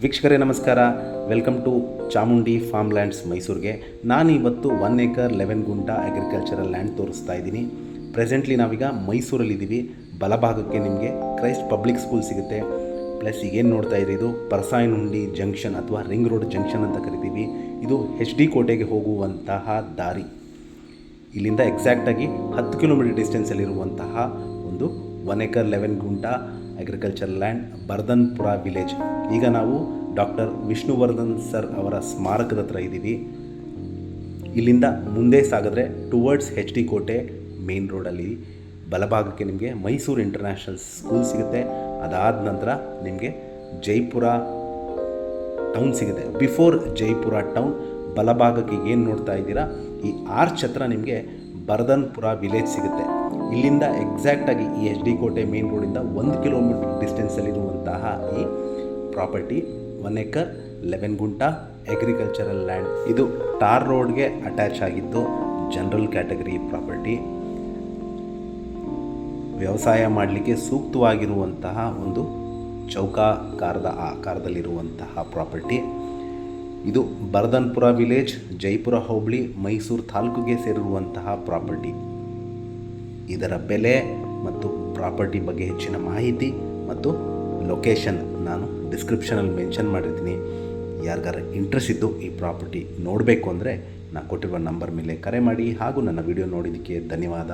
ವೀಕ್ಷಕರೇ ನಮಸ್ಕಾರ. Welcome to Chamundi farm lands ಮೈಸೂರಿಗೆ. ನಾನು ಇವತ್ತು 1 acre 11 ಗುಂಟ ಅಗ್ರಿಕಲ್ಚರಲ್ ಲ್ಯಾಂಡ್ ತೋರಿಸ್ತಾ ಇದ್ದೀನಿ. ಪ್ರೆಸೆಂಟ್ಲಿ ನಾವೀಗ ಮೈಸೂರಲ್ಲಿದ್ದೀವಿ. ಬಲಭಾಗಕ್ಕೆ ನಿಮಗೆ ಕ್ರೈಸ್ಟ್ ಪಬ್ಲಿಕ್ ಸ್ಕೂಲ್ ಸಿಗುತ್ತೆ. ಪ್ಲಸ್ ಈಗೇನು ನೋಡ್ತಾ ಇದ್ದೀರಿ, ಇದು ಪರಸಾಯನಹುಂಡಿ ಜಂಕ್ಷನ್ ಅಥವಾ ರಿಂಗ್ ರೋಡ್ ಜಂಕ್ಷನ್ ಅಂತ ಕರಿತೀವಿ. ಇದು HD ಕೋಟೆಗೆ ಹೋಗುವಂತಹ ದಾರಿ. ಇಲ್ಲಿಂದ ಎಕ್ಸಾಕ್ಟಾಗಿ 10 ಕಿಲೋಮೀಟರ್ ಡಿಸ್ಟೆನ್ಸಲ್ಲಿರುವಂತಹ ಒಂದು 1 acre 11 ಗುಂಟ ಅಗ್ರಿಕಲ್ಚರಲ್ ಲ್ಯಾಂಡ್, ಬರ್ಧನ್ಪುರ ವಿಲೇಜ್. ಈಗ ನಾವು ಡಾಕ್ಟರ್ ವಿಷ್ಣುವರ್ಧನ್ ಸರ್ ಅವರ ಸ್ಮಾರಕದ ಹತ್ರ ಇದ್ದೀವಿ. ಇಲ್ಲಿಂದ ಮುಂದೆ ಸಾಗಿದ್ರೆ ಟುವರ್ಡ್ಸ್ HD ಕೋಟೆ ಮೇನ್ ರೋಡಲ್ಲಿ ಬಲಭಾಗಕ್ಕೆ ನಿಮಗೆ ಮೈಸೂರು ಇಂಟರ್ನ್ಯಾಷನಲ್ ಸ್ಕೂಲ್ ಸಿಗುತ್ತೆ. ಅದಾದ ನಂತರ ನಿಮಗೆ ಜೈಪುರ ಟೌನ್ ಸಿಗುತ್ತೆ. ಬಿಫೋರ್ ಜೈಪುರ ಟೌನ್ ಬಲಭಾಗಕ್ಕೆ ಏನು ನೋಡ್ತಾ ಇದ್ದೀರಾ, ಈ ಆರ್ಚ್ ಹತ್ರ ನಿಮಗೆ ಬರ್ಧನ್ಪುರ ವಿಲೇಜ್ ಸಿಗುತ್ತೆ. ಇಲ್ಲಿಂದ ಎಕ್ಸಾಕ್ಟಾಗಿ ಈ HD ಕೋಟೆ ಮೇನ್ ರೋಡಿಂದ 1 ಕಿಲೋಮೀಟರ್ ಡಿಸ್ಟೆನ್ಸಲ್ಲಿರುವಂತಹ ಈ ಪ್ರಾಪರ್ಟಿ 1 acre 11 ಗುಂಟ ಅಗ್ರಿಕಲ್ಚರಲ್ ಲ್ಯಾಂಡ್. ಇದು ಟಾರ್ ರೋಡ್ಗೆ ಅಟ್ಯಾಚ್ ಆಗಿದ್ದು ಜನರಲ್ ಕ್ಯಾಟಗರಿ ಪ್ರಾಪರ್ಟಿ. ವ್ಯವಸಾಯ ಮಾಡಲಿಕ್ಕೆ ಸೂಕ್ತವಾಗಿರುವಂತಹ ಒಂದು ಚೌಕಾಕಾರದ ಆಕಾರದಲ್ಲಿರುವಂತಹ ಪ್ರಾಪರ್ಟಿ. ಇದು ಬರ್ಧನ್ಪುರ ವಿಲೇಜ್, ಜೈಪುರ ಹೋಬಳಿ, ಮೈಸೂರು ತಾಲೂಕಿಗೆ ಸೇರಿರುವಂತಹ ಪ್ರಾಪರ್ಟಿ. ಇದರ ಬೆಲೆ ಮತ್ತು ಪ್ರಾಪರ್ಟಿ ಬಗ್ಗೆ ಹೆಚ್ಚಿನ ಮಾಹಿತಿ ಮತ್ತು ಲೊಕೇಶನ್ ನಾನು ಡಿಸ್ಕ್ರಿಪ್ಷನಲ್ಲಿ ಮೆನ್ಷನ್ ಮಾಡಿರ್ತೀನಿ. ಯಾರಿಗಾರ ಇಂಟ್ರೆಸ್ಟ್ ಇದ್ದು ಈ ಪ್ರಾಪರ್ಟಿ ನೋಡಬೇಕು ಅಂದರೆ ನಾನು ಕೊಟ್ಟಿರುವ ನಂಬರ್ ಮೇಲೆ ಕರೆ ಮಾಡಿ. ಹಾಗೂ ನನ್ನ ವಿಡಿಯೋ ನೋಡಿದ್ದಕ್ಕೆ ಧನ್ಯವಾದ.